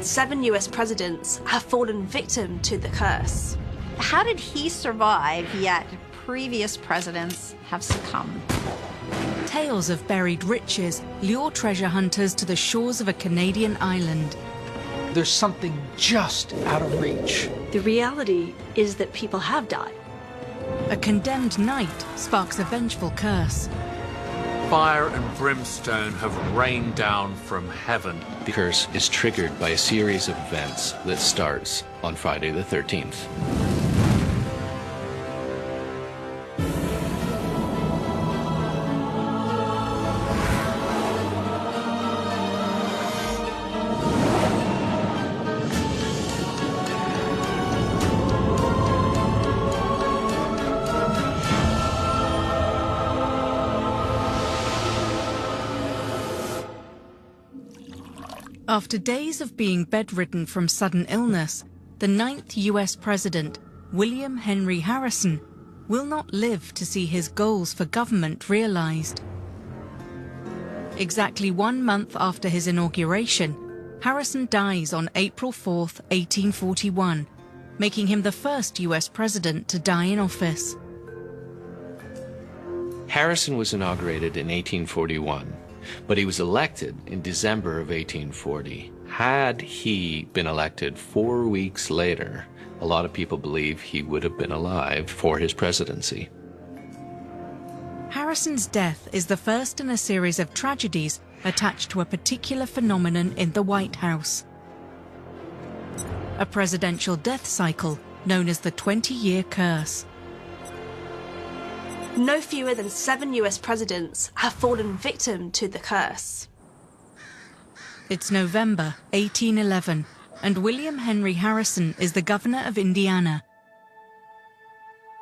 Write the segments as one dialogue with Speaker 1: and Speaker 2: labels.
Speaker 1: 7 US presidents have fallen victim to the curse.
Speaker 2: How did he survive, yet previous presidents have succumbed?
Speaker 3: Tales of buried riches lure treasure hunters to the shores of a Canadian island.
Speaker 4: There's something just out of reach.
Speaker 1: The reality is that people have died.
Speaker 3: A condemned knight sparks a vengeful curse.
Speaker 5: Fire and brimstone have rained down from heaven.
Speaker 6: The curse is triggered by a series of events that starts on Friday the 13th.
Speaker 3: After days of being bedridden from sudden illness, the 9th US President, William Henry Harrison, will not live to see his goals for government realized. Exactly 1 month after his inauguration, Harrison dies on April 4, 1841, making him the first US president to die in office.
Speaker 6: Harrison was inaugurated in 1841, but he was elected in December of 1840. Had he been elected 4 weeks later, a lot of people believe he would have been alive for his presidency.
Speaker 3: Harrison's death is the first in a series of tragedies attached to a particular phenomenon in the White House. A presidential death cycle known as the 20-year curse.
Speaker 1: No fewer than 7 US presidents have fallen victim to the curse.
Speaker 3: It's November 1811, and William Henry Harrison is the governor of Indiana.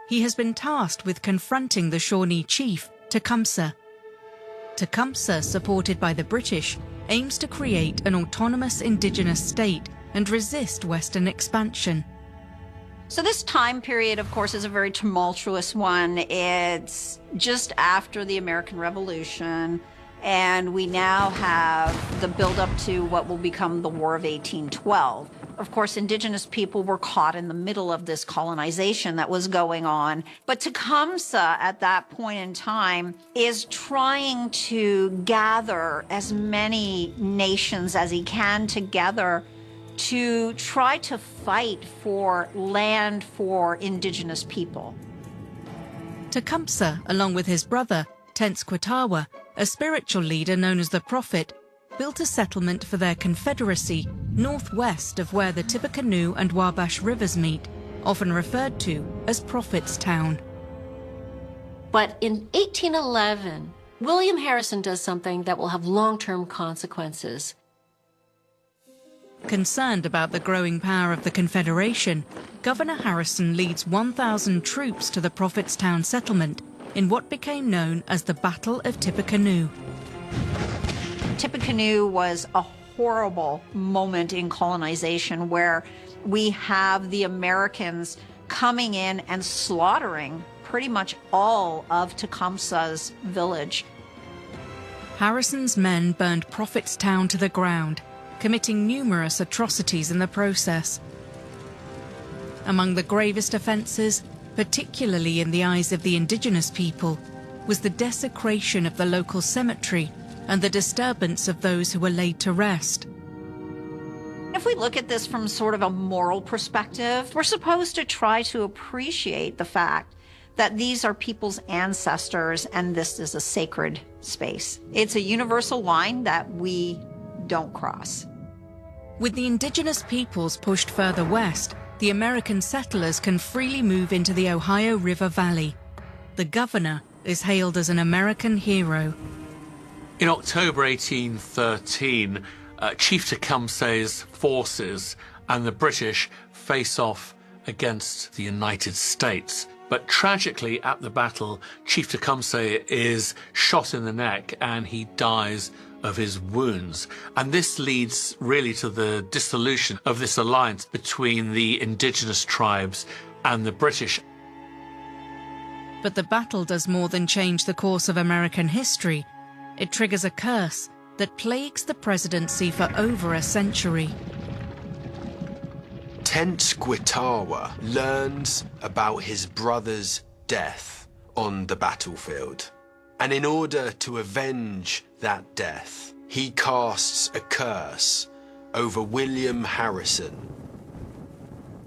Speaker 3: He has been tasked with confronting the Shawnee chief, Tecumseh. Tecumseh, supported by the British, aims to create an autonomous indigenous state and resist Western expansion.
Speaker 2: So this time period, of course, is a very tumultuous one. It's just after the American Revolution, and we now have the build-up to what will become the War of 1812. Of course, indigenous people were caught in the middle of this colonization that was going on. But Tecumseh, at that point in time, is trying to gather as many nations as he can together to try to fight for land for indigenous people.
Speaker 3: Tecumseh, along with his brother, Tenskwatawa, a spiritual leader known as the Prophet, built a settlement for their confederacy northwest of where the Tippecanoe and Wabash rivers meet, often referred to as Prophet's Town.
Speaker 7: But in 1811, William Harrison does something that will have long-term consequences.
Speaker 3: Concerned about the growing power of the Confederation, Governor Harrison leads 1,000 troops to the Prophet's Town settlement in what became known as the Battle of Tippecanoe.
Speaker 2: Tippecanoe was a horrible moment in colonization where we have the Americans coming in and slaughtering pretty much all of Tecumseh's village.
Speaker 3: Harrison's men burned Prophet's Town to the ground, committing numerous atrocities in the process. Among the gravest offences, particularly in the eyes of the indigenous people, was the desecration of the local cemetery and the disturbance of those who were laid to rest.
Speaker 2: If we look at this from sort of a moral perspective, we're supposed to try to appreciate the fact that these are people's ancestors and this is a sacred space. It's a universal line that we don't cross.
Speaker 3: With the indigenous peoples pushed further west, the American settlers can freely move into the Ohio River Valley. The governor is hailed as an American hero.
Speaker 5: In October 1813, Chief Tecumseh's forces and the British face off against the United States. But tragically, at the battle, Chief Tecumseh is shot in the neck and he dies of his wounds. And this leads really to the dissolution of this alliance between the indigenous tribes and the British.
Speaker 3: But the battle does more than change the course of American history. It triggers a curse that plagues the presidency for over a century.
Speaker 8: Tenskwatawa learns about his brother's death on the battlefield. And in order to avenge that death, he casts a curse over William Harrison.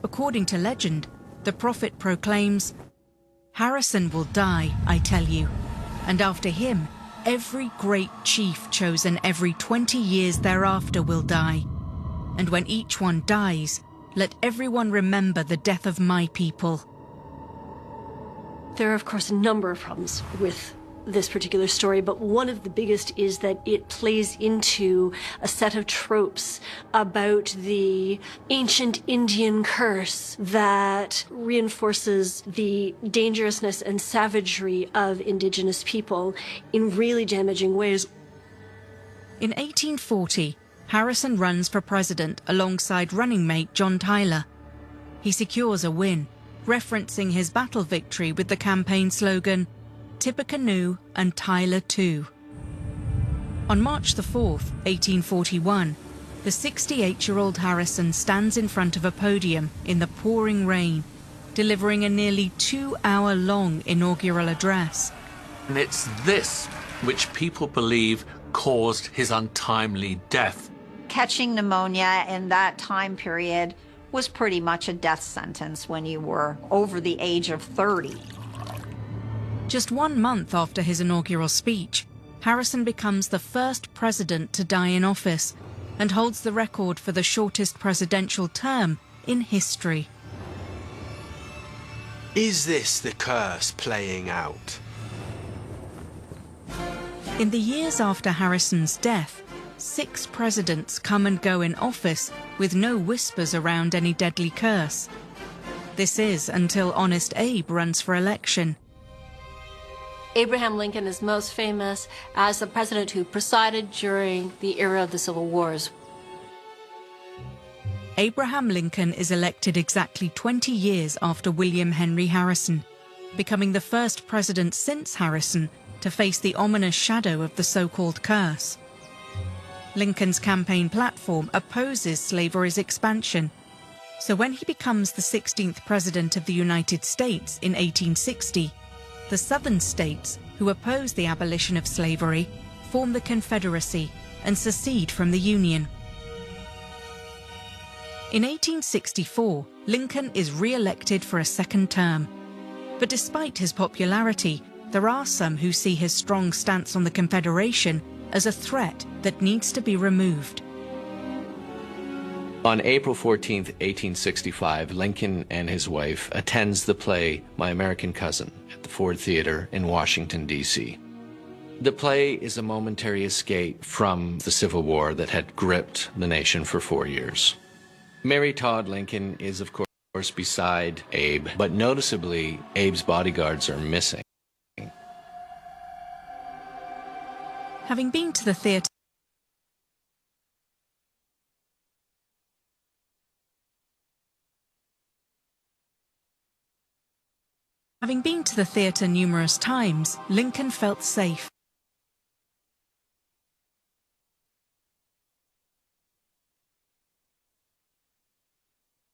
Speaker 3: According to legend, the prophet proclaims, "Harrison will die, I tell you, and after him, every great chief chosen every 20 years thereafter will die. And when each one dies, let everyone remember the death of my people."
Speaker 7: There are, of course, a number of problems with this particular story, but one of the biggest is that it plays into a set of tropes about the ancient Indian curse that reinforces the dangerousness and savagery of indigenous people in really damaging ways.
Speaker 3: In 1840, Harrison runs for president alongside running mate John Tyler. He secures a win, referencing his battle victory with the campaign slogan, "Tippecanoe and Tyler too." On March the 4th, 1841, the 68-year-old Harrison stands in front of a podium in the pouring rain, delivering a nearly 2-hour-long inaugural address.
Speaker 5: And it's this which people believe caused his untimely death.
Speaker 2: Catching pneumonia in that time period was pretty much a death sentence when you were over the age of 30.
Speaker 3: Just 1 month after his inaugural speech, Harrison becomes the first president to die in office and holds the record for the shortest presidential term in history.
Speaker 8: Is this the curse playing out?
Speaker 3: In the years after Harrison's death, 6 presidents come and go in office with no whispers around any deadly curse. This is until Honest Abe runs for election.
Speaker 7: Abraham Lincoln is most famous as the president who presided during the era of the Civil Wars.
Speaker 3: Abraham Lincoln is elected exactly 20 years after William Henry Harrison, becoming the first president since Harrison to face the ominous shadow of the so-called curse. Lincoln's campaign platform opposes slavery's expansion, so when he becomes the 16th President of the United States in 1860, the Southern states, who oppose the abolition of slavery, form the Confederacy and secede from the Union. In 1864, Lincoln is re-elected for a second term. But despite his popularity, there are some who see his strong stance on the Confederation as a threat that needs to be removed.
Speaker 6: On April 14, 1865, Lincoln and his wife attends the play My American Cousin at the Ford Theater in Washington, D.C. The play is a momentary escape from the Civil War that had gripped the nation for 4 years. Mary Todd Lincoln is, of course, beside Abe, but noticeably, Abe's bodyguards are missing.
Speaker 3: Having been to the theatre numerous times, Lincoln felt safe.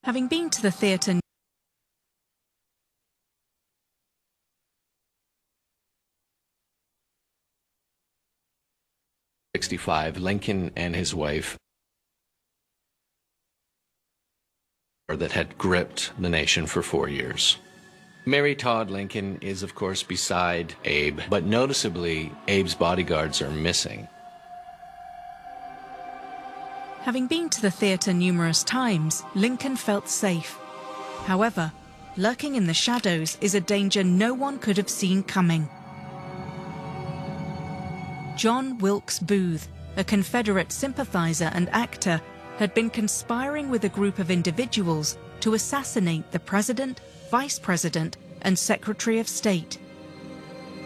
Speaker 3: Having been to the theatre
Speaker 6: Lincoln and his wife that had gripped the nation for 4 years. Mary Todd Lincoln is, of course, beside Abe, but noticeably, Abe's bodyguards are missing.
Speaker 3: Having been to the theatre numerous times, Lincoln felt safe. However, lurking in the shadows is a danger no one could have seen coming. John Wilkes Booth, a Confederate sympathizer and actor, had been conspiring with a group of individuals to assassinate the President, Vice President, and Secretary of State.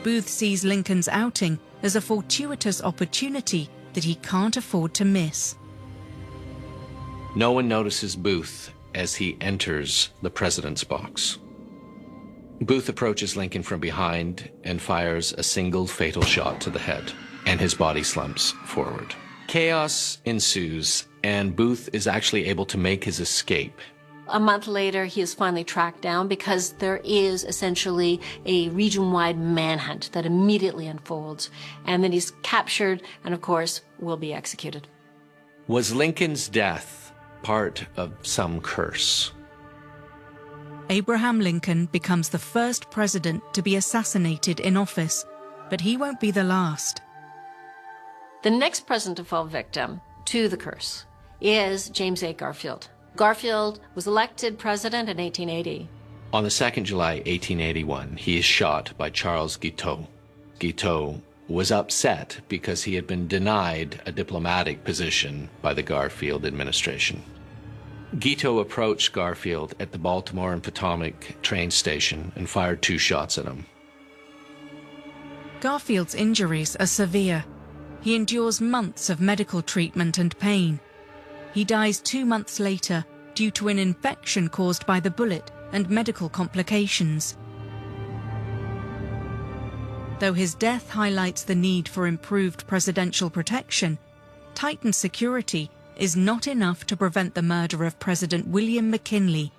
Speaker 3: Booth sees Lincoln's outing as a fortuitous opportunity that he can't afford to miss.
Speaker 6: No one notices Booth as he enters the president's box. Booth approaches Lincoln from behind and fires a single fatal shot to the head, and his body slumps forward. Chaos ensues, and Booth is actually able to make his escape.
Speaker 7: A month later, he is finally tracked down because there is essentially a region-wide manhunt that immediately unfolds. And then he's captured and, of course, will be executed.
Speaker 6: Was Lincoln's death part of some curse?
Speaker 3: Abraham Lincoln becomes the first president to be assassinated in office, but he won't be the last.
Speaker 7: The next president to fall victim to the curse is James A. Garfield. Garfield was elected president in 1880.
Speaker 6: On the 2nd July 1881, he is shot by Charles Guiteau. Guiteau was upset because he had been denied a diplomatic position by the Garfield administration. Guiteau approached Garfield at the Baltimore and Potomac train station and fired 2 shots at him.
Speaker 3: Garfield's injuries are severe. He endures months of medical treatment and pain. He dies 2 months later due to an infection caused by the bullet and medical complications. Though his death highlights the need for improved presidential protection, tightened security is not enough to prevent the murder of President William McKinley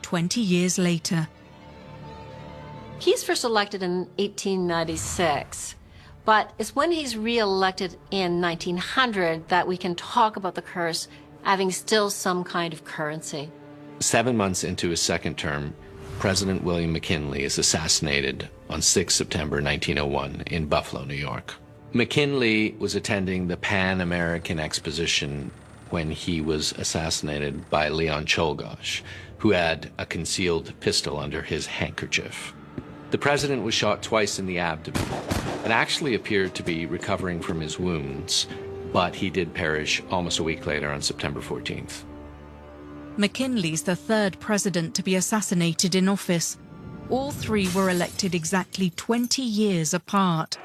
Speaker 3: 20 years later.
Speaker 7: He's first elected in 1896, but it's when he's re-elected in 1900 that we can talk about the curse having still some kind of currency.
Speaker 6: 7 months into his second term, President William McKinley is assassinated on 6 September 1901 in Buffalo, New York. McKinley was attending the Pan-American Exposition when he was assassinated by Leon Czolgosz, who had a concealed pistol under his handkerchief. The president was shot twice in the abdomen and actually appeared to be recovering from his wounds, but he did perish almost a week later on September 14th.
Speaker 3: McKinley's the 3rd president to be assassinated in office. All 3 were elected exactly 20 years apart.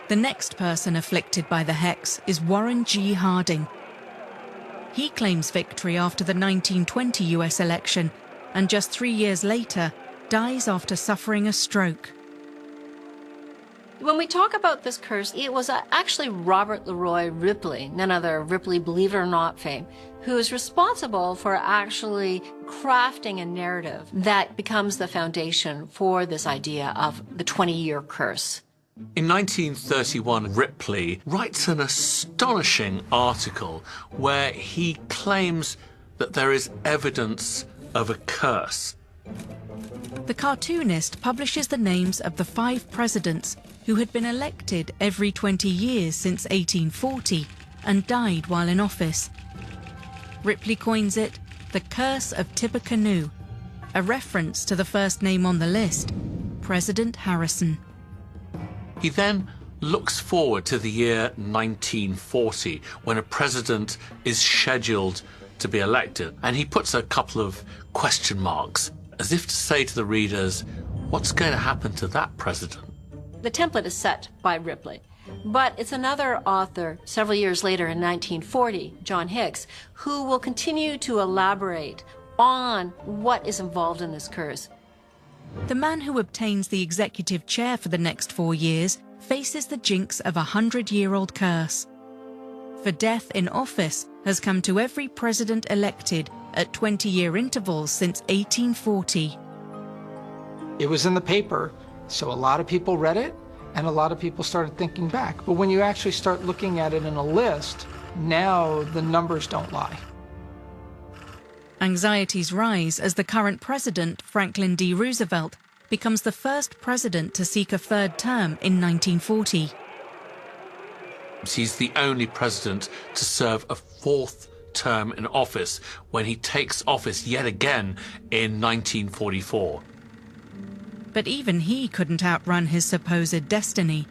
Speaker 3: The next person afflicted by the hex is Warren G. Harding. He claims victory after the 1920 US election and just 3 years later dies after suffering a stroke.
Speaker 7: When we talk about this curse, it was actually Robert Leroy Ripley, none other Ripley Believe It or Not fame, who is responsible for actually crafting a narrative that becomes the foundation for this idea of the 20-year curse.
Speaker 5: In 1931, Ripley writes an astonishing article where he claims that there is evidence of a curse.
Speaker 3: The cartoonist publishes the names of the 5 presidents who had been elected every 20 years since 1840 and died while in office. Ripley coins it the Curse of Tippecanoe, a reference to the first name on the list, President Harrison.
Speaker 5: He then looks forward to the year 1940, when a president is scheduled to be elected, and he puts a couple of question marks, as if to say to the readers, what's going to happen to that president?
Speaker 7: The template is set by Ripley, but it's another author several years later in 1940, John Hicks, who will continue to elaborate on what is involved in this curse.
Speaker 3: The man who obtains the executive chair for the next 4 years faces the jinx of a 100-year-old curse. For death in office has come to every president elected at 20-year intervals since 1840.
Speaker 4: It was in the paper, so a lot of people read it, and a lot of people started thinking back. But when you actually start looking at it in a list, now the numbers don't lie.
Speaker 3: Anxieties rise as the current president, Franklin D. Roosevelt, becomes the first president to seek a 3rd term in 1940.
Speaker 5: He's the only president to serve a 4th term in office when he takes office yet again in 1944.
Speaker 3: But even he couldn't outrun his supposed destiny.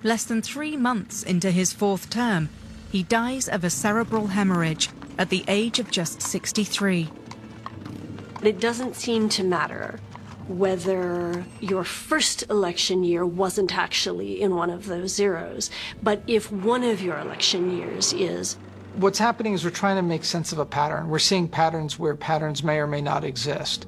Speaker 3: Less than 3 months into his 4th term, he dies of a cerebral hemorrhage at the age of just 63.
Speaker 7: It doesn't seem to matter whether your first election year wasn't actually in one of those zeros, but if one of your election years is.
Speaker 4: What's happening is we're trying to make sense of a pattern. We're seeing patterns where patterns may or may not exist.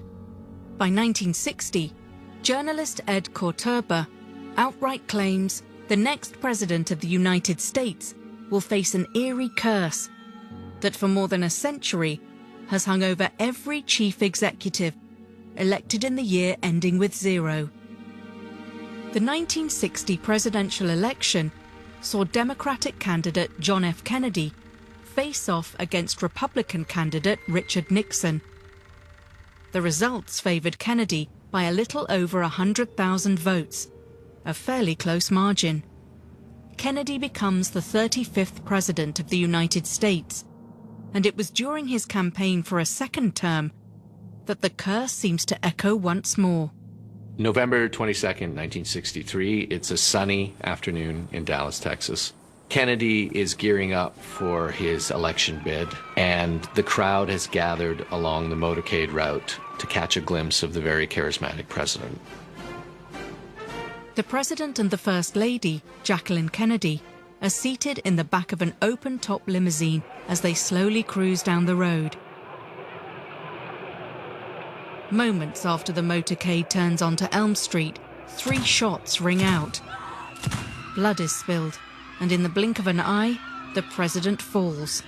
Speaker 3: By 1960, journalist Ed Korturba outright claims the next president of the United States will face an eerie curse that for more than a century has hung over every chief executive elected in the year ending with 0. The 1960 presidential election saw Democratic candidate John F. Kennedy face off against Republican candidate Richard Nixon. The results favored Kennedy by a little over 100,000 votes, a fairly close margin. Kennedy becomes the 35th president of the United States, and it was during his campaign for a second term that the curse seems to echo once more.
Speaker 6: November 22nd, 1963, it's a sunny afternoon in Dallas, Texas. Kennedy is gearing up for his election bid, and the crowd has gathered along the motorcade route to catch a glimpse of the very charismatic president.
Speaker 3: The President and the First Lady, Jacqueline Kennedy, are seated in the back of an open-top limousine as they slowly cruise down the road. Moments after the motorcade turns onto Elm Street, 3 shots ring out. Blood is spilled, and in the blink of an eye, the president falls.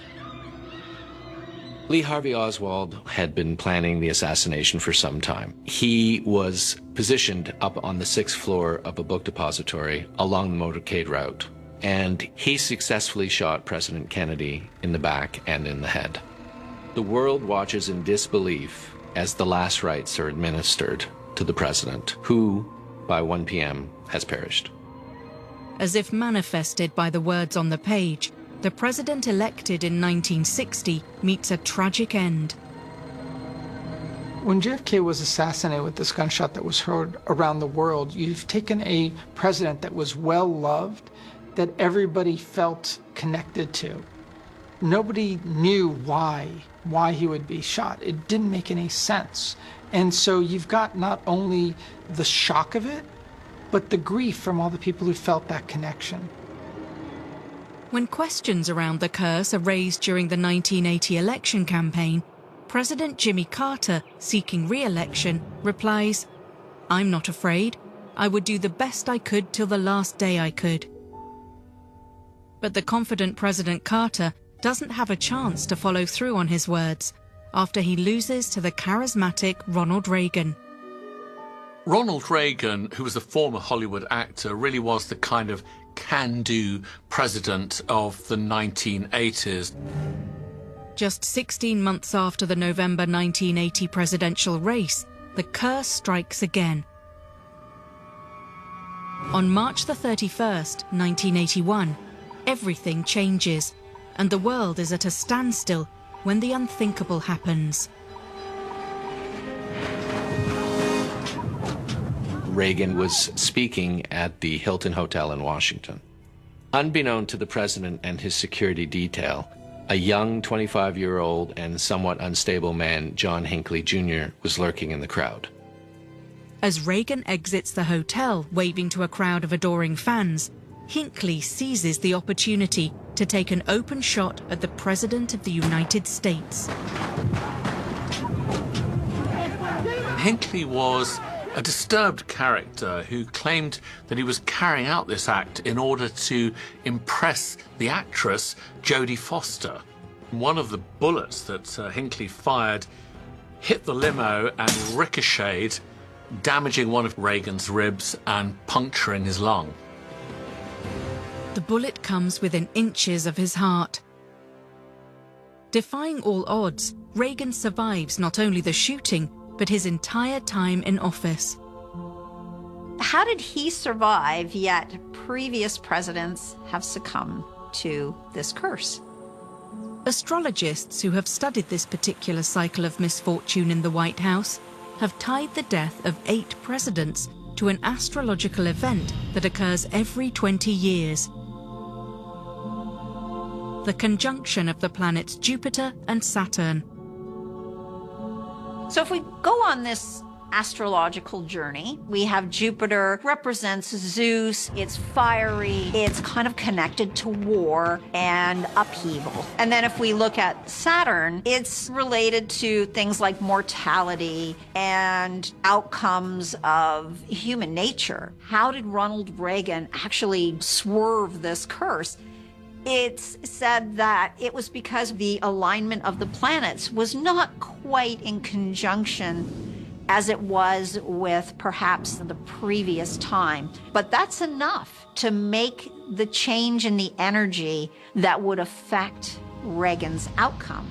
Speaker 6: Lee Harvey Oswald had been planning the assassination for some time. He was positioned up on the 6th floor of a book depository along the motorcade route, and he successfully shot President Kennedy in the back and in the head. The world watches in disbelief as the last rites are administered to the president, who, by 1 p.m., has perished.
Speaker 3: As if manifested by the words on the page, the president elected in 1960 meets a tragic end.
Speaker 4: When JFK was assassinated with this gunshot that was heard around the world, you've taken a president that was well-loved, that everybody felt connected to. Nobody knew why he would be shot. It didn't make any sense. And so you've got not only the shock of it, but the grief from all the people who felt that connection.
Speaker 3: When questions around the curse are raised during the 1980 election campaign, President Jimmy Carter, seeking re-election, replies, "I'm not afraid. I would do the best I could till the last day I could." But the confident President Carter doesn't have a chance to follow through on his words after he loses to the charismatic Ronald Reagan.
Speaker 5: Ronald Reagan, who was a former Hollywood actor, really was the kind of can-do president of the 1980s.
Speaker 3: Just 16 months after the November 1980 presidential race, the curse strikes again. On March the 31st, 1981, everything changes, and the world is at a standstill when the unthinkable happens.
Speaker 6: Reagan was speaking at the Hilton Hotel in Washington. Unbeknown to the president and his security detail, a young 25-year-old and somewhat unstable man, John Hinckley Jr., was lurking in the crowd.
Speaker 3: As Reagan exits the hotel, waving to a crowd of adoring fans, Hinckley seizes the opportunity to take an open shot at the President of the United States.
Speaker 5: Hinckley was a disturbed character who claimed that he was carrying out this act in order to impress the actress Jodie Foster. One of the bullets that Hinckley fired hit the limo and ricocheted, damaging one of Reagan's ribs and puncturing his lung.
Speaker 3: The bullet comes within inches of his heart. Defying all odds, Reagan survives not only the shooting, but his entire time in office.
Speaker 2: How did he survive, yet previous presidents have succumbed to this curse?
Speaker 3: Astrologists who have studied this particular cycle of misfortune in the White House have tied the death of 8 presidents to an astrological event that occurs every 20 years. The conjunction of the planets Jupiter and Saturn.
Speaker 2: So if we go on this astrological journey, we have Jupiter represents Zeus. It's fiery. It's kind of connected to war and upheaval. And then if we look at Saturn, it's related to things like mortality and outcomes of human nature. How did Ronald Reagan actually swerve this curse? It's said that it was because the alignment of the planets was not quite in conjunction as it was with perhaps the previous time. But that's enough to make the change in the energy that would affect Reagan's outcome.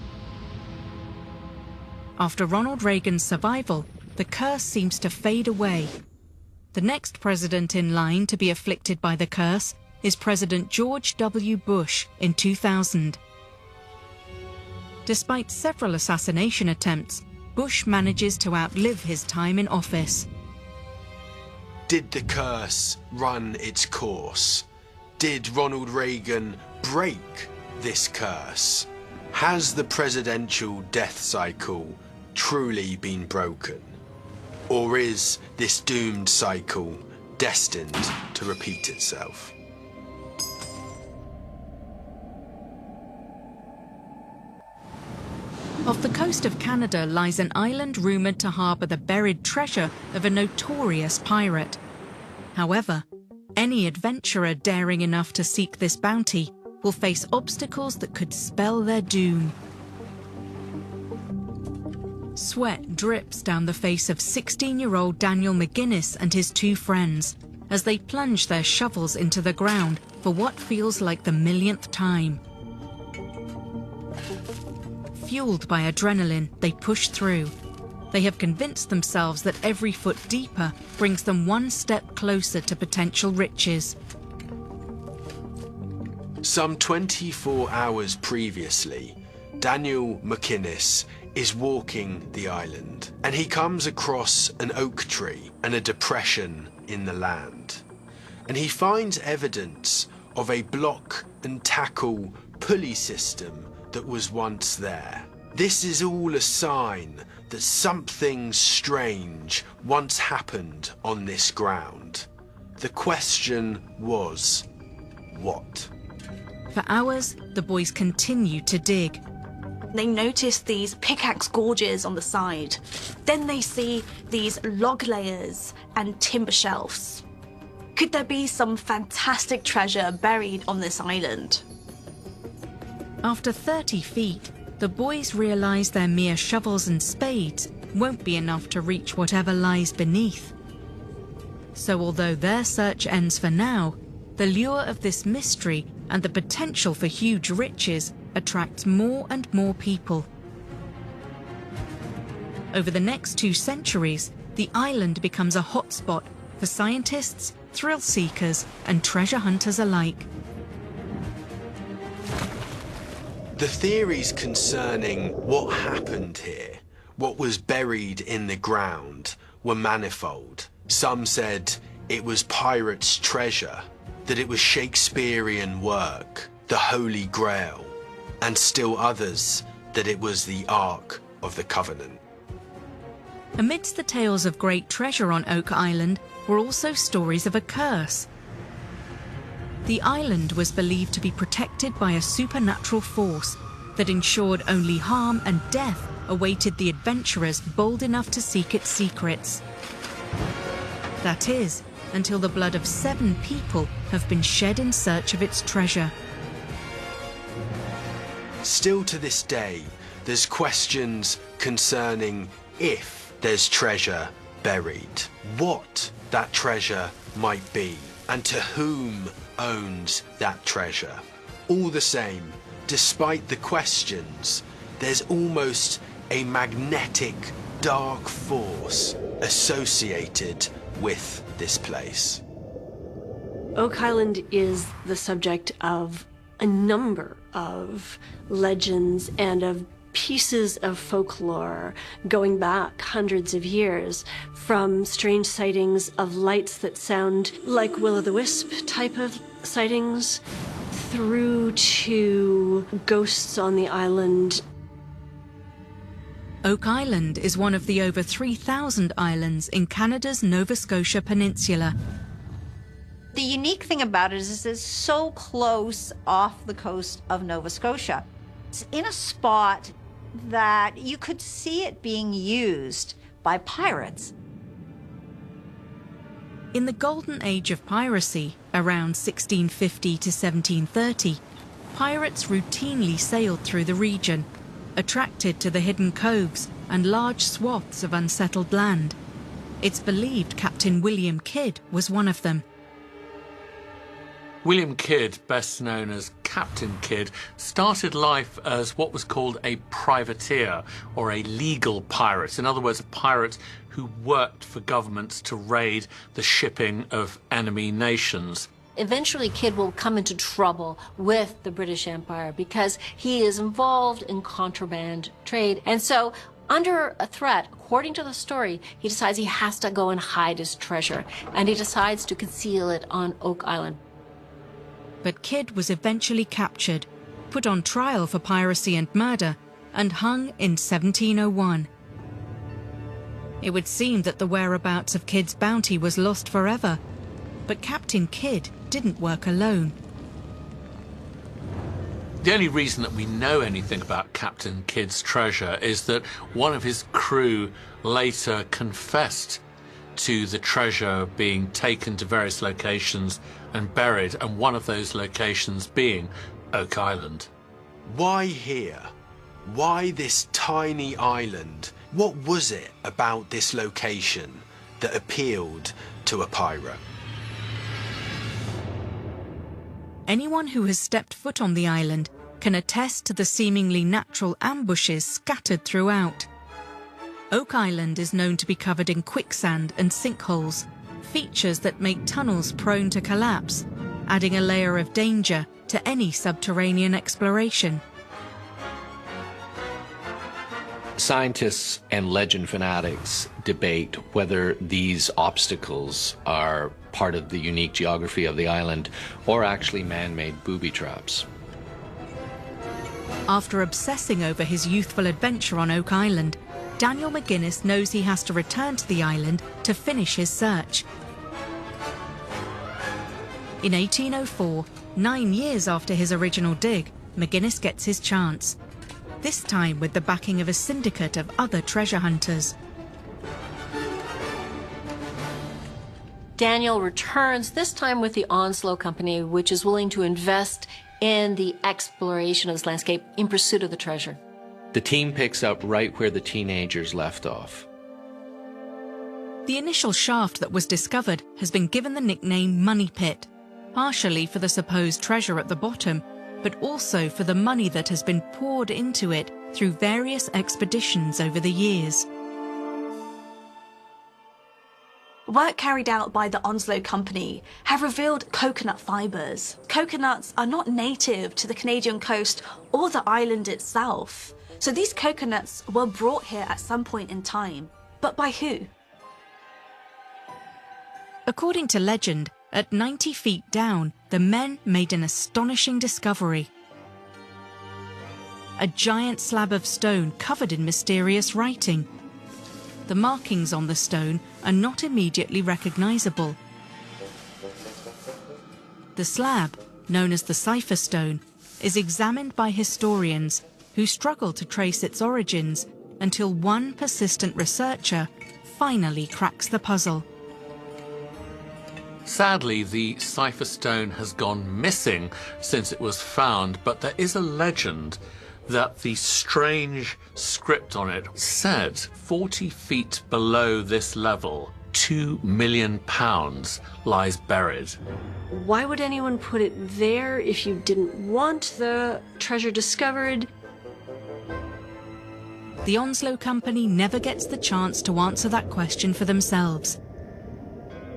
Speaker 3: After Ronald Reagan's survival, the curse seems to fade away. The next president in line to be afflicted by the curse is President George W. Bush in 2000. Despite several assassination attempts, Bush manages to outlive his time in office.
Speaker 8: Did the curse run its course? Did Ronald Reagan break this curse? Has the presidential death cycle truly been broken? Or is this doomed cycle destined to repeat itself?
Speaker 3: Off the coast of Canada lies an island rumoured to harbour the buried treasure of a notorious pirate. However, any adventurer daring enough to seek this bounty will face obstacles that could spell their doom. Sweat drips down the face of 16-year-old Daniel McGuinness and his two friends as they plunge their shovels into the ground for what feels like the millionth time. Fueled by adrenaline, they push through. They have convinced themselves that every foot deeper brings them one step closer to potential riches.
Speaker 8: Some 24 hours previously, Daniel McInnes is walking the island, and he comes across an oak tree and a depression in the land. And he finds evidence of a block and tackle pulley system that was once there. This is all a sign that something strange once happened on this ground. The question was, what?
Speaker 3: For hours, the boys continue to dig.
Speaker 1: They notice these pickaxe gorges on the side. Then they see these log layers and timber shelves. Could there be some fantastic treasure buried on this island?
Speaker 3: After 30 feet, the boys realise their mere shovels and spades won't be enough to reach whatever lies beneath. So although their search ends for now, the lure of this mystery and the potential for huge riches attracts more and more people. Over the next 2 centuries, the island becomes a hotspot for scientists, thrill seekers, and treasure hunters alike.
Speaker 8: The theories concerning what happened here, what was buried in the ground, were manifold. Some said it was pirates' treasure, that it was Shakespearean work, the Holy Grail, and still others that it was the Ark of the Covenant.
Speaker 3: Amidst the tales of great treasure on Oak Island were also stories of a curse. The island was believed to be protected by a supernatural force that ensured only harm and death awaited the adventurers bold enough to seek its secrets. That is, until the blood of 7 people have been shed in search of its treasure.
Speaker 8: Still to this day, there's questions concerning if there's treasure buried, what that treasure might be, and to whom owns that treasure. All the same, despite the questions, there's almost a magnetic dark force associated with this place.
Speaker 7: Oak Island is the subject of a number of legends and of pieces of folklore going back hundreds of years, from strange sightings of lights that sound like will-o'-the-wisp type of sightings, through to ghosts on the island.
Speaker 3: Oak Island is one of the over 3,000 islands in Canada's Nova Scotia peninsula.
Speaker 2: The unique thing about it is it's so close off the coast of Nova Scotia. It's in a spot that you could see it being used by pirates.
Speaker 3: In the golden age of piracy, around 1650 to 1730, pirates routinely sailed through the region, attracted to the hidden coves and large swaths of unsettled land. It's believed Captain William Kidd was one of them.
Speaker 5: William Kidd, best known as Captain Kidd, started life as what was called a privateer, or a legal pirate. In other words, a pirate who worked for governments to raid the shipping of enemy nations.
Speaker 7: Eventually, Kidd will come into trouble with the British Empire because he is involved in contraband trade. And so, under a threat, according to the story, he decides he has to go and hide his treasure. And he decides to conceal it on Oak Island.
Speaker 3: But Kidd was eventually captured, put on trial for piracy and murder, and hung in 1701. It would seem that the whereabouts of Kidd's bounty was lost forever, but Captain Kidd didn't work alone.
Speaker 5: The only reason that we know anything about Captain Kidd's treasure is that one of his crew later confessed to the treasure being taken to various locations and buried, and one of those locations being Oak Island.
Speaker 8: Why here? Why this tiny island? What was it about this location that appealed to a pirate?
Speaker 3: Anyone who has stepped foot on the island can attest to the seemingly natural ambushes scattered throughout. Oak Island is known to be covered in quicksand and sinkholes, features that make tunnels prone to collapse, adding a layer of danger to any subterranean exploration.
Speaker 6: Scientists and legend fanatics debate whether these obstacles are part of the unique geography of the island or actually man-made booby traps.
Speaker 3: After obsessing over his youthful adventure on Oak Island, Daniel McGuinness knows he has to return to the island to finish his search. In 1804, 9 years after his original dig, McGuinness gets his chance, this time with the backing of a syndicate of other treasure hunters.
Speaker 7: Daniel returns, this time with the Onslow Company, which is willing to invest in the exploration of this landscape in pursuit of the treasure.
Speaker 6: The team picks up right where the teenagers left off.
Speaker 3: The initial shaft that was discovered has been given the nickname Money Pit, partially for the supposed treasure at the bottom, but also for the money that has been poured into it through various expeditions over the years.
Speaker 1: Work carried out by the Onslow Company have revealed coconut fibres. Coconuts are not native to the Canadian coast or the island itself. So these coconuts were brought here at some point in time. But by who?
Speaker 3: According to legend, at 90 feet down, the men made an astonishing discovery. A giant slab of stone covered in mysterious writing. The markings on the stone are not immediately recognizable. The slab, known as the cipher stone, is examined by historians who struggle to trace its origins until one persistent researcher finally cracks the puzzle.
Speaker 5: Sadly, the cipher stone has gone missing since it was found, but there is a legend that the strange script on it said 40 feet below this level, £2 million lies buried.
Speaker 7: Why would anyone put it there if you didn't want the treasure discovered?
Speaker 3: The Onslow Company never gets the chance to answer that question for themselves.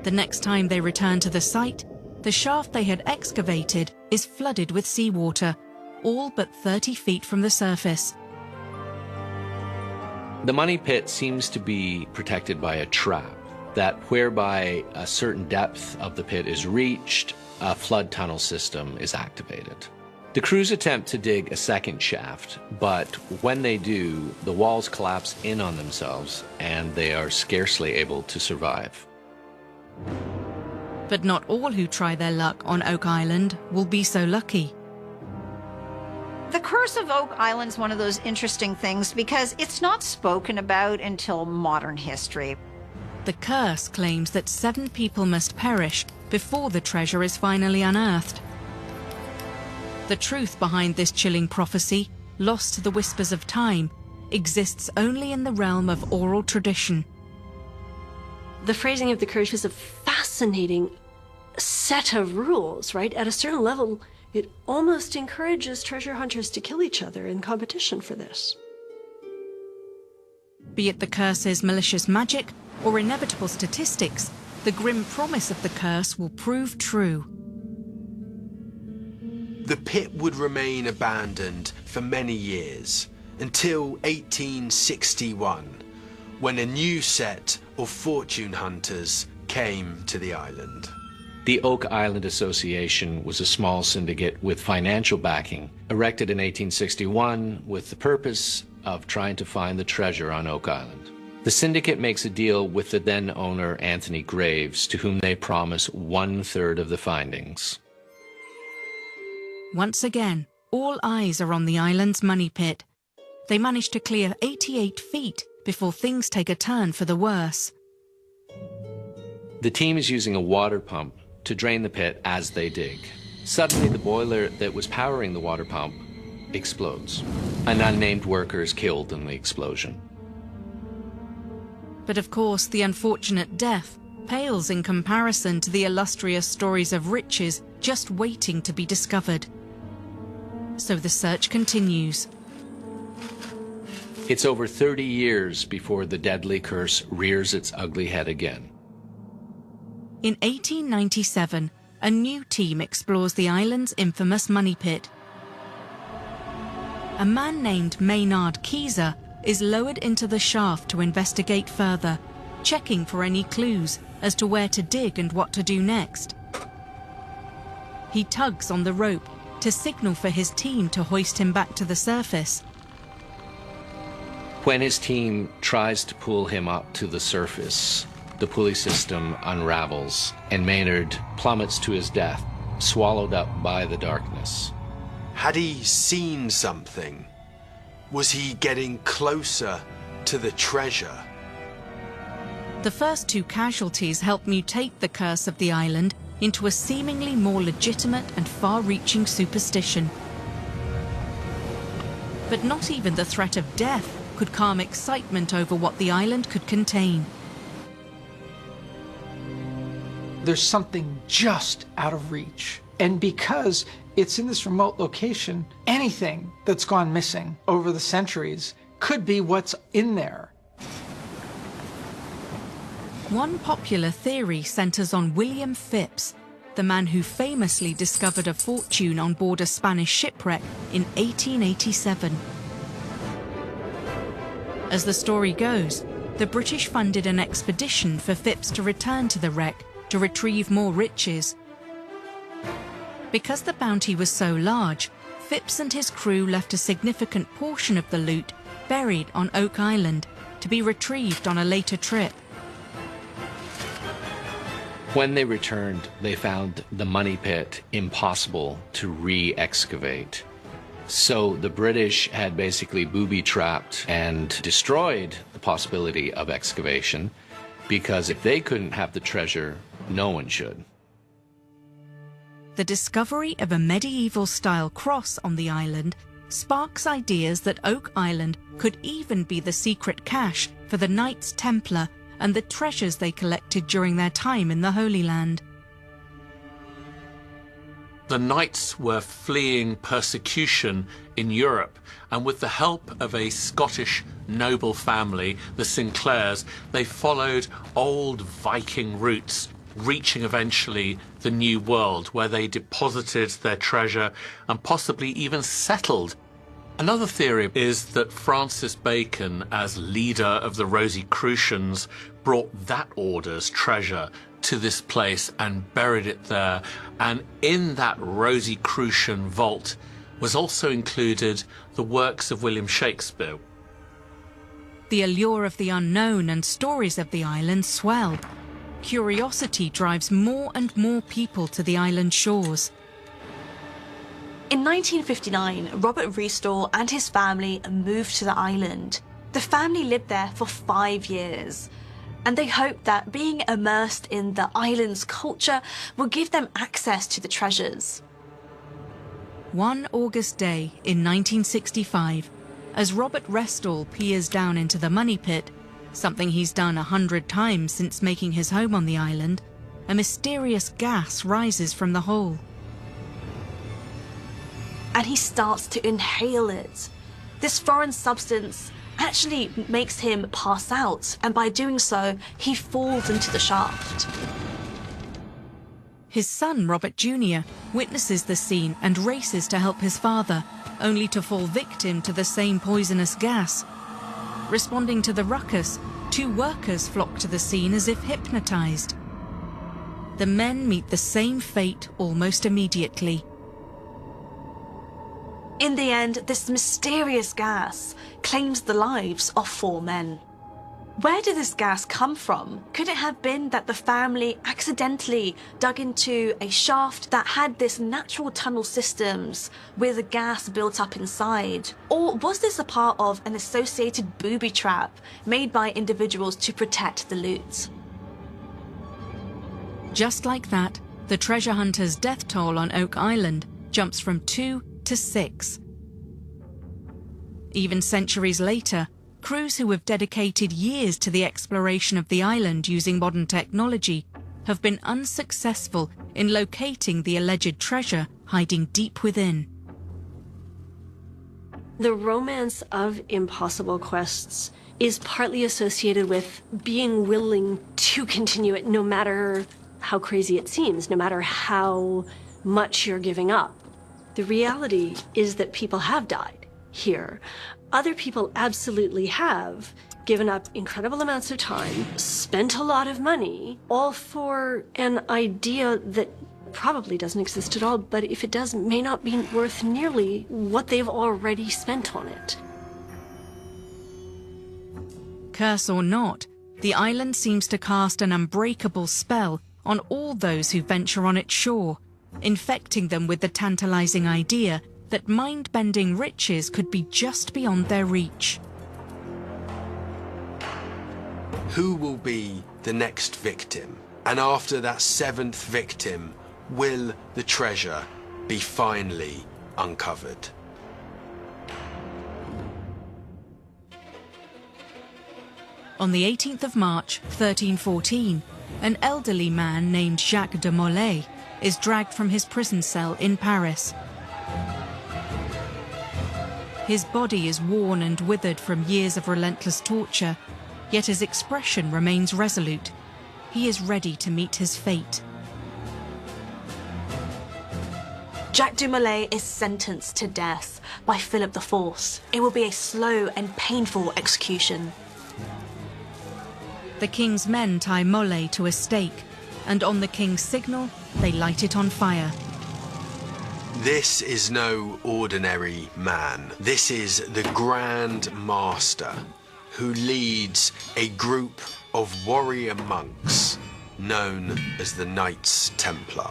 Speaker 3: The next time they return to the site, the shaft they had excavated is flooded with seawater, all but 30 feet from the surface.
Speaker 6: The money pit seems to be protected by a trap, that whereby a certain depth of the pit is reached, a flood tunnel system is activated. The crews attempt to dig a second shaft, but when they do, the walls collapse in on themselves and they are scarcely able to survive.
Speaker 3: But not all who try their luck on Oak Island will be so lucky.
Speaker 2: The curse of Oak Island is one of those interesting things because it's not spoken about until modern history.
Speaker 3: The curse claims that 7 people must perish before the treasure is finally unearthed. The truth behind this chilling prophecy, lost to the whispers of time, exists only in the realm of oral tradition.
Speaker 7: The phrasing of the curse is a fascinating set of rules, right? At a certain level, it almost encourages treasure hunters to kill each other in competition for this.
Speaker 3: Be it the curse's malicious magic or inevitable statistics, the grim promise of the curse will prove true.
Speaker 8: The pit would remain abandoned for many years, until 1861, when a new set of fortune hunters came to the island.
Speaker 6: The Oak Island Association was a small syndicate with financial backing, erected in 1861 with the purpose of trying to find the treasure on Oak Island. The syndicate makes a deal with the then owner Anthony Graves, to whom they promise 1/3 of the findings.
Speaker 3: Once again, all eyes are on the island's money pit. They manage to clear 88 feet before things take a turn for the worse.
Speaker 6: The team is using a water pump to drain the pit as they dig. Suddenly, the boiler that was powering the water pump explodes. An unnamed worker is killed in the explosion.
Speaker 3: But of course, the unfortunate death pales in comparison to the illustrious stories of riches just waiting to be discovered. So the search continues.
Speaker 6: It's over 30 years before the deadly curse rears its ugly head again.
Speaker 3: In 1897, a new team explores the island's infamous money pit. A man named Maynard Keyser is lowered into the shaft to investigate further, checking for any clues as to where to dig and what to do next. He tugs on the rope to signal for his team to hoist him back to the surface.
Speaker 6: When his team tries to pull him up to the surface, the pulley system unravels and Maynard plummets to his death, swallowed up by the darkness.
Speaker 8: Had he seen something? Was he getting closer to the treasure?
Speaker 3: The first two casualties help mutate the curse of the island into a seemingly more legitimate and far-reaching superstition. But not even the threat of death could calm excitement over what the island could contain.
Speaker 4: There's something just out of reach. And because it's in this remote location, anything that's gone missing over the centuries could be what's in there.
Speaker 3: One popular theory centers on William Phipps, the man who famously discovered a fortune on board a Spanish shipwreck in 1887. As the story goes, the British funded an expedition for Phipps to return to the wreck to retrieve more riches. Because the bounty was so large, Phipps and his crew left a significant portion of the loot buried on Oak Island to be retrieved on a later trip.
Speaker 6: When they returned, they found the money pit impossible to re-excavate. So the British had basically booby-trapped and destroyed the possibility of excavation, because if they couldn't have the treasure, no one should.
Speaker 3: The discovery of a medieval-style cross on the island sparks ideas that Oak Island could even be the secret cache for the Knights Templar and the treasures they collected during their time in the Holy Land.
Speaker 5: The Knights were fleeing persecution in Europe, and with the help of a Scottish noble family, the Sinclairs, they followed old Viking routes, reaching eventually the New World, where they deposited their treasure and possibly even settled. Another theory is that Francis Bacon, as leader of the Rosicrucians, brought that order's treasure to this place and buried it there. And in that Rosicrucian vault was also included the works of William Shakespeare.
Speaker 3: The allure of the unknown and stories of the island swell. Curiosity drives more and more people to the island shores.
Speaker 1: In 1959, Robert Restore and his family moved to the island. The family lived there for 5 years, and they hoped that being immersed in the island's culture would give them access to the treasures.
Speaker 3: One August day in 1965, as Robert Restall peers down into the money pit, something he's done 100 times since making his home on the island, a mysterious gas rises from the hole.
Speaker 1: And he starts to inhale it. This foreign substance actually makes him pass out, and by doing so, he falls into the shaft.
Speaker 3: His son, Robert Jr., witnesses the scene and races to help his father, only to fall victim to the same poisonous gas. Responding to the ruckus, 2 workers flock to the scene as if hypnotized. The men meet the same fate almost immediately.
Speaker 1: In the end, this mysterious gas claims the lives of 4 men. Where did this gas come from? Could it have been that the family accidentally dug into a shaft that had this natural tunnel systems with the gas built up inside? Or was this a part of an associated booby trap made by individuals to protect the loot?
Speaker 3: Just like that, the treasure hunter's death toll on Oak Island jumps from 2 to 6. Even centuries later, crews who have dedicated years to the exploration of the island using modern technology have been unsuccessful in locating the alleged treasure hiding deep within.
Speaker 7: The romance of impossible quests is partly associated with being willing to continue it no matter how crazy it seems, no matter how much you're giving up. The reality is that people have died here. Other people absolutely have given up incredible amounts of time, spent a lot of money, all for an idea that probably doesn't exist at all, but if it does, may not be worth nearly what they've already spent on it.
Speaker 3: Curse or not, the island seems to cast an unbreakable spell on all those who venture on its shore, infecting them with the tantalizing idea that mind-bending riches could be just beyond their reach.
Speaker 8: Who will be the next victim? And after that 7th victim, will the treasure be finally uncovered?
Speaker 3: On the 18th of March, 1314, an elderly man named Jacques de Molay is dragged from his prison cell in Paris. His body is worn and withered from years of relentless torture, yet his expression remains resolute. He is ready to meet his fate.
Speaker 1: Jacques du Molay is sentenced to death by Philip IV. It will be a slow and painful execution.
Speaker 3: The king's men tie Molay to a stake, and on the king's signal, they light it on fire.
Speaker 8: This is no ordinary man. This is the Grand Master who leads a group of warrior monks known as the Knights Templar.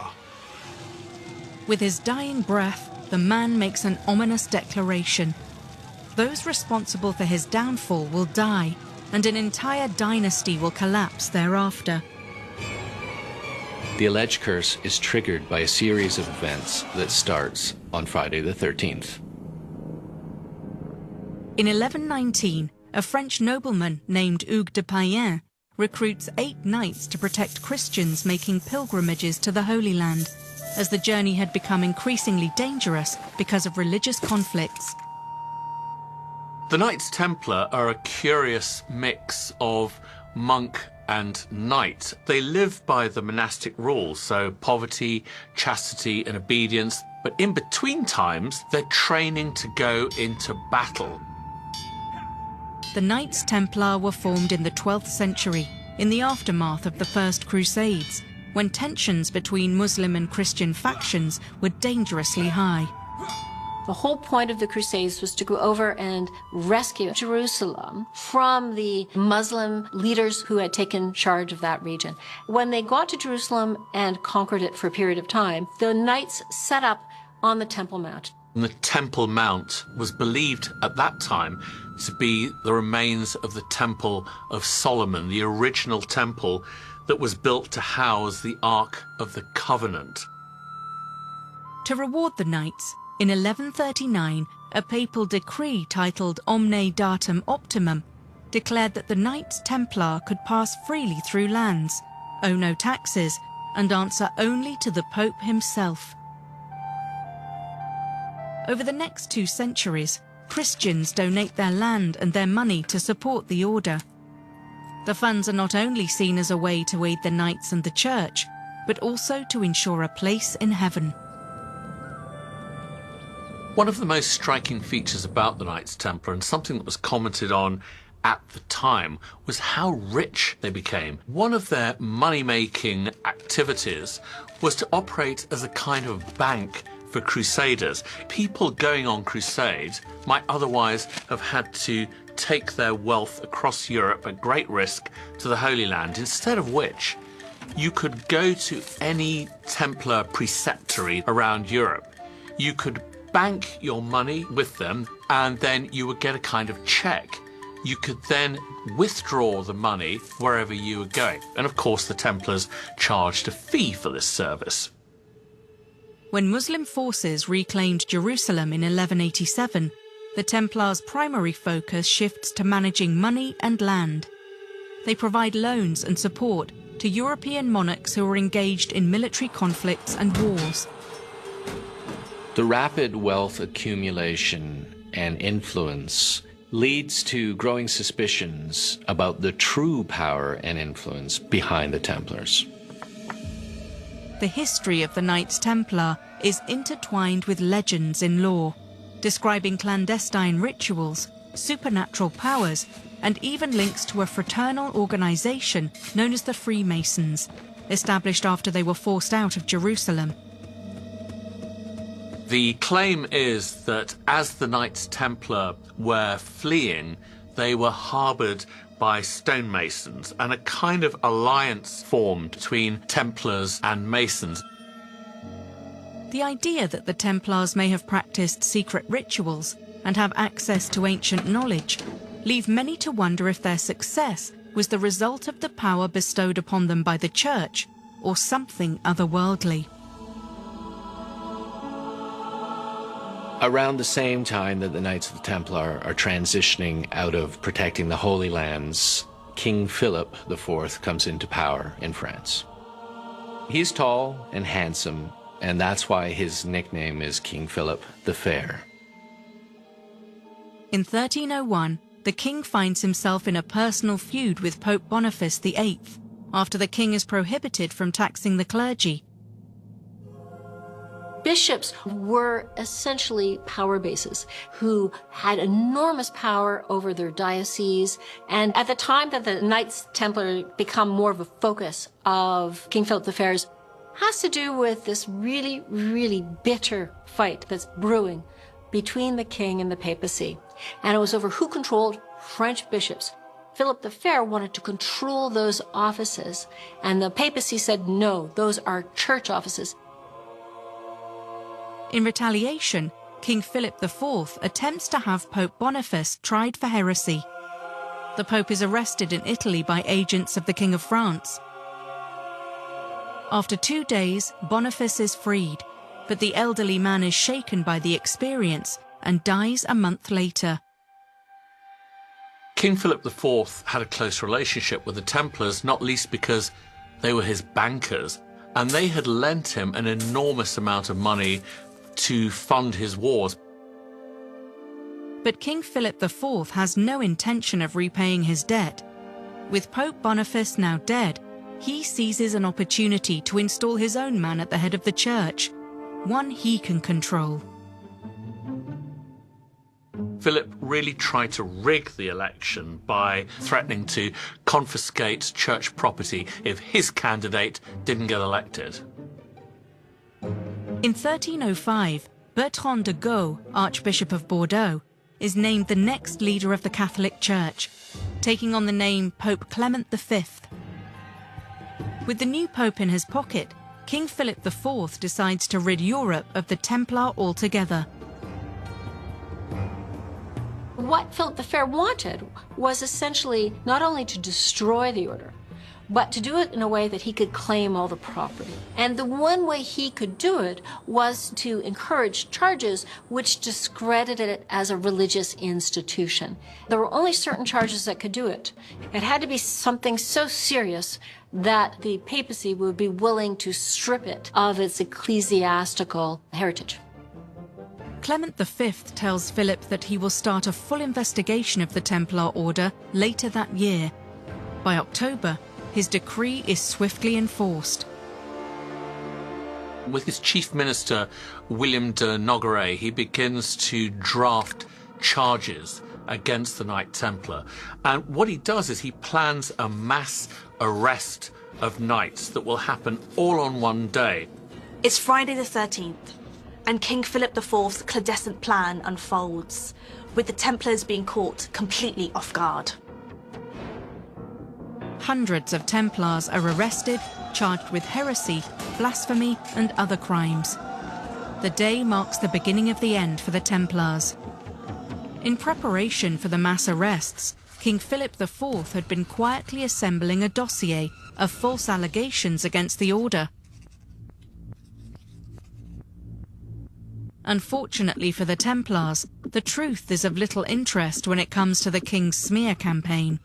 Speaker 3: With his dying breath, the man makes an ominous declaration. Those responsible for his downfall will die, and an entire dynasty will collapse thereafter.
Speaker 6: The alleged curse is triggered by a series of events that starts on Friday the 13th.
Speaker 3: In 1119, a French nobleman named Hugues de Payen recruits 8 knights to protect Christians making pilgrimages to the Holy Land, as the journey had become increasingly dangerous because of religious conflicts.
Speaker 5: The Knights Templar are a curious mix of monk and knight. They live by the monastic rules, so poverty, chastity and obedience, but in between times they're training to go into battle.
Speaker 3: The Knights Templar were formed in the 12th century, in the aftermath of the First Crusades, when tensions between Muslim and Christian factions were dangerously high.
Speaker 7: The whole point of the Crusades was to go over and rescue Jerusalem from the Muslim leaders who had taken charge of that region. When they got to Jerusalem and conquered it for a period of time, the knights set up on the Temple Mount.
Speaker 5: And the Temple Mount was believed at that time to be the remains of the Temple of Solomon, the original temple that was built to house the Ark of the Covenant.
Speaker 3: To reward the knights, In 1139, a papal decree titled Omne Datum Optimum declared that the Knights Templar could pass freely through lands, owe no taxes, and answer only to the Pope himself. Over the next 2 centuries, Christians donate their land and their money to support the order. The funds are not only seen as a way to aid the Knights and the Church, but also to ensure a place in heaven.
Speaker 5: One of the most striking features about the Knights Templar, and something that was commented on at the time, was how rich they became. One of their money-making activities was to operate as a kind of bank for crusaders. People going on crusade might otherwise have had to take their wealth across Europe at great risk to the Holy Land, instead of which you could go to any Templar preceptory around Europe. You could bank your money with them, and then you would get a kind of check. You could then withdraw the money wherever you were going. And of course, the Templars charged a fee for this service.
Speaker 3: When Muslim forces reclaimed Jerusalem in 1187, the Templars' primary focus shifts to managing money and land. They provide loans and support to European monarchs who are engaged in military conflicts and wars.
Speaker 6: The rapid wealth accumulation and influence leads to growing suspicions about the true power and influence behind the Templars.
Speaker 3: The history of the Knights Templar is intertwined with legends in lore, describing clandestine rituals, supernatural powers, and even links to a fraternal organization known as the Freemasons, established after they were forced out of Jerusalem.
Speaker 5: The claim is that as the Knights Templar were fleeing, they were harboured by stonemasons, and a kind of alliance formed between Templars and Masons.
Speaker 3: The idea that the Templars may have practiced secret rituals and have access to ancient knowledge leave many to wonder if their success was the result of the power bestowed upon them by the Church or something otherworldly.
Speaker 6: Around the same time that the Knights of the Templar are transitioning out of protecting the Holy Lands, King Philip IV comes into power in France. He's tall and handsome, and that's why his nickname is King Philip the Fair.
Speaker 3: In 1301, the king finds himself in a personal feud with Pope Boniface VIII, after the king is prohibited from taxing the clergy.
Speaker 7: Bishops were essentially power bases who had enormous power over their diocese. And at the time that the Knights Templar become more of a focus of King Philip the Fair's, has to do with this really, really bitter fight that's brewing between the king and the papacy. And it was over who controlled French bishops. Philip the Fair wanted to control those offices, and the papacy said, no, those are church offices.
Speaker 3: In retaliation, King Philip IV attempts to have Pope Boniface tried for heresy. The Pope is arrested in Italy by agents of the King of France. After 2 days, Boniface is freed, but the elderly man is shaken by the experience and dies a month later.
Speaker 5: King Philip IV had a close relationship with the Templars, not least because they were his bankers, and they had lent him an enormous amount of money to fund his wars.
Speaker 3: But King Philip IV has no intention of repaying his debt. With Pope Boniface now dead, he seizes an opportunity to install his own man at the head of the church, one he can control.
Speaker 5: Philip really tried to rig the election by threatening to confiscate church property if his candidate didn't get elected.
Speaker 3: In 1305, Bertrand de Gaulle, Archbishop of Bordeaux, is named the next leader of the Catholic Church, taking on the name Pope Clement V. With the new pope in his pocket, King Philip IV decides to rid Europe of the Templar altogether.
Speaker 7: What Philip the Fair wanted was essentially not only to destroy the order, but to do it in a way that he could claim all the property. And the one way he could do it was to encourage charges which discredited it as a religious institution. There were only certain charges that could do it. It had to be something so serious that the papacy would be willing to strip it of its ecclesiastical heritage.
Speaker 3: Clement V tells Philip that he will start a full investigation of the Templar Order later that year. By October, his decree is swiftly enforced.
Speaker 5: With his chief minister, William de Nogaret, he begins to draft charges against the Knight Templar. And what he does is he plans a mass arrest of knights that will happen all on one day.
Speaker 1: It's Friday the 13th, and King Philip IV's clandestine plan unfolds, with the Templars being caught completely off guard.
Speaker 3: Hundreds of Templars are arrested, charged with heresy, blasphemy, and other crimes. The day marks the beginning of the end for the Templars. In preparation for the mass arrests, King Philip IV had been quietly assembling a dossier of false allegations against the order. Unfortunately for the Templars, the truth is of little interest when it comes to the king's smear campaign.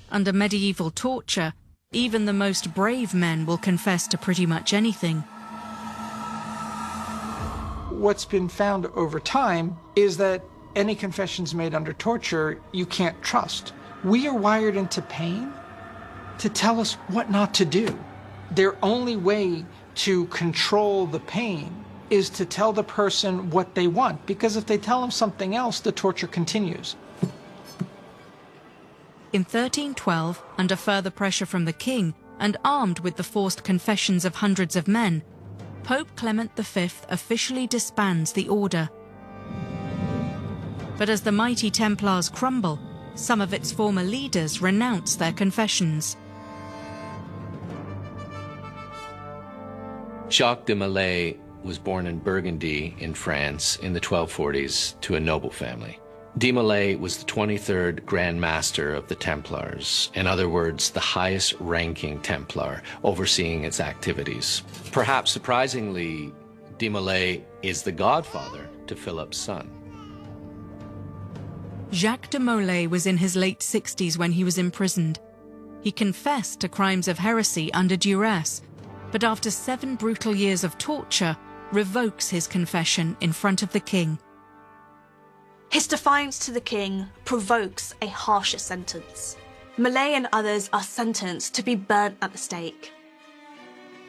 Speaker 3: Under medieval torture, even the most brave men will confess to pretty much anything.
Speaker 4: What's been found over time is that any confessions made under torture you can't trust. We are wired into pain to tell us what not to do. Their only way to control the pain is to tell the person what they want, because if they tell them something else, the torture continues.
Speaker 3: In 1312, under further pressure from the king and armed with the forced confessions of hundreds of men, Pope Clement V officially disbands the order. But as the mighty Templars crumble, some of its former leaders renounce their confessions.
Speaker 6: Jacques de Molay was born in Burgundy in France in the 1240s to a noble family. De Molay was the 23rd Grand Master of the Templars, in other words, the highest ranking Templar, overseeing its activities. Perhaps surprisingly, de Molay is the godfather to Philip's son.
Speaker 3: Jacques de Molay was in his late 60s when he was imprisoned. He confessed to crimes of heresy under duress, but after 7 brutal years of torture, revokes his confession in front of the king.
Speaker 1: His defiance to the king provokes a harsher sentence. Molay and others are sentenced to be burnt at the stake.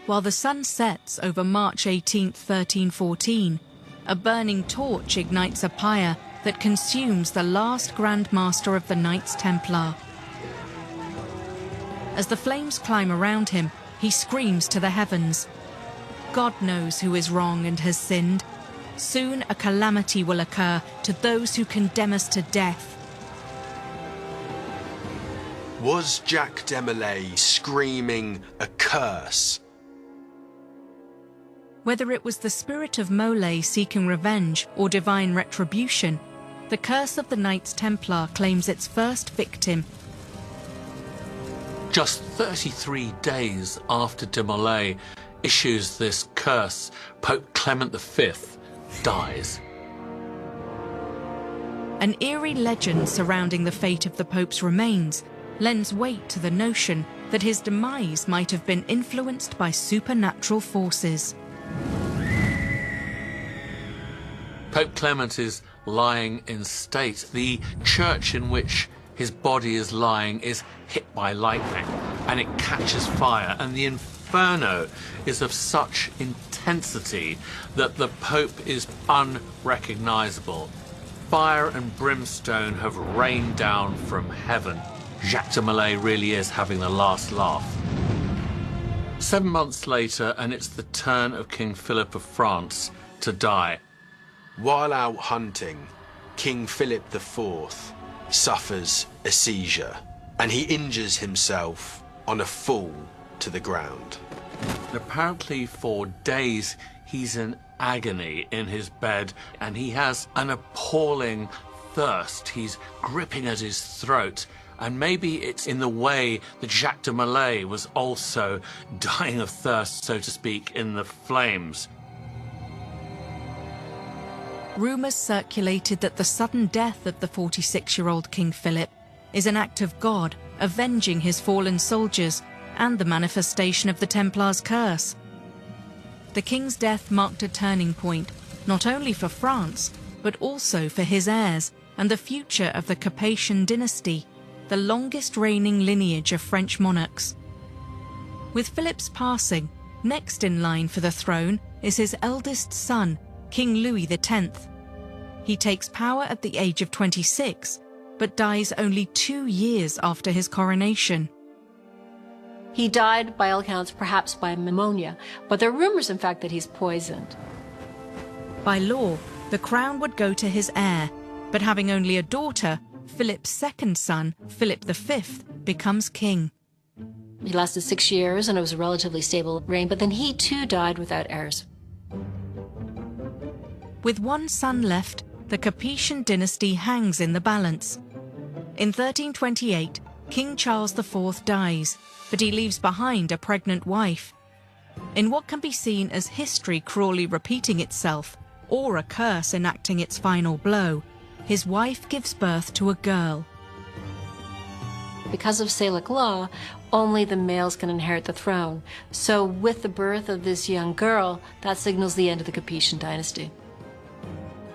Speaker 3: While the sun sets over March 18, 1314, a burning torch ignites a pyre that consumes the last Grand Master of the Knights Templar. As the flames climb around him, he screams to the heavens, "God knows who is wrong and has sinned. Soon a calamity will occur to those who condemn us to death."
Speaker 8: Was Jacques de Molay screaming a curse?
Speaker 3: Whether it was the spirit of Molay seeking revenge or divine retribution, the curse of the Knights Templar claims its first victim.
Speaker 5: Just 33 days after de Molay issues this curse, Pope Clement V dies.
Speaker 3: An eerie legend surrounding the fate of the Pope's remains lends weight to the notion that his demise might have been influenced by supernatural forces.
Speaker 5: Pope Clement is lying in state. The church in which his body is lying is hit by lightning, and it catches fire, and the inferno is of such intensity that the Pope is unrecognizable. Fire and brimstone have rained down from heaven. Jacques de Molay really is having the last laugh. 7 months later, and it's the turn of King Philip of France to die.
Speaker 8: While out hunting, King Philip IV suffers a seizure, and he injures himself on a fall to the ground.
Speaker 5: Apparently for days he's in agony in his bed, and he has an appalling thirst. He's gripping at his throat, And maybe it's in the way that Jacques de Molay was also dying of thirst, so to speak, in the flames.
Speaker 3: Rumours circulated that the sudden death of the 46-year-old King Philip is an act of God avenging his fallen soldiers and the manifestation of the Templars' curse. The king's death marked a turning point, not only for France, but also for his heirs and the future of the Capetian dynasty, the longest reigning lineage of French monarchs. With Philip's passing, next in line for the throne is his eldest son, King Louis X. He takes power at the age of 26, but dies only 2 years after his coronation.
Speaker 7: He died, by all accounts, perhaps by pneumonia, but there are rumors, in fact, that he's poisoned.
Speaker 3: By law, the crown would go to his heir, but having only a daughter, Philip's second son, Philip V, becomes king.
Speaker 7: He lasted 6 years, and it was a relatively stable reign, but then he too died without heirs.
Speaker 3: With one son left, the Capetian dynasty hangs in the balance. In 1328, King Charles IV dies, but he leaves behind a pregnant wife. In what can be seen as history cruelly repeating itself, or a curse enacting its final blow, his wife gives birth to a girl.
Speaker 7: Because of Salic law, only the males can inherit the throne. So with the birth of this young girl, that signals the end of the Capetian dynasty.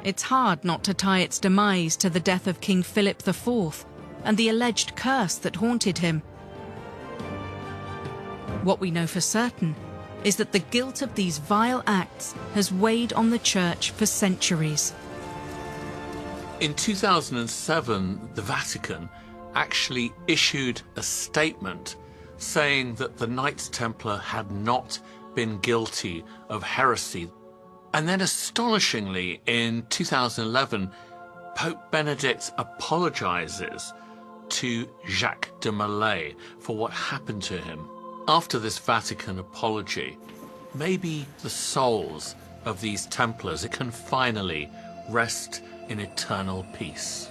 Speaker 3: It's hard not to tie its demise to the death of King Philip IV and the alleged curse that haunted him. What we know for certain is that the guilt of these vile acts has weighed on the Church for centuries.
Speaker 5: In 2007, the Vatican actually issued a statement saying that the Knights Templar had not been guilty of heresy. And then astonishingly, in 2011, Pope Benedict apologizes to Jacques de Molay for what happened to him. After this Vatican apology, maybe the souls of these Templars can finally rest in eternal peace.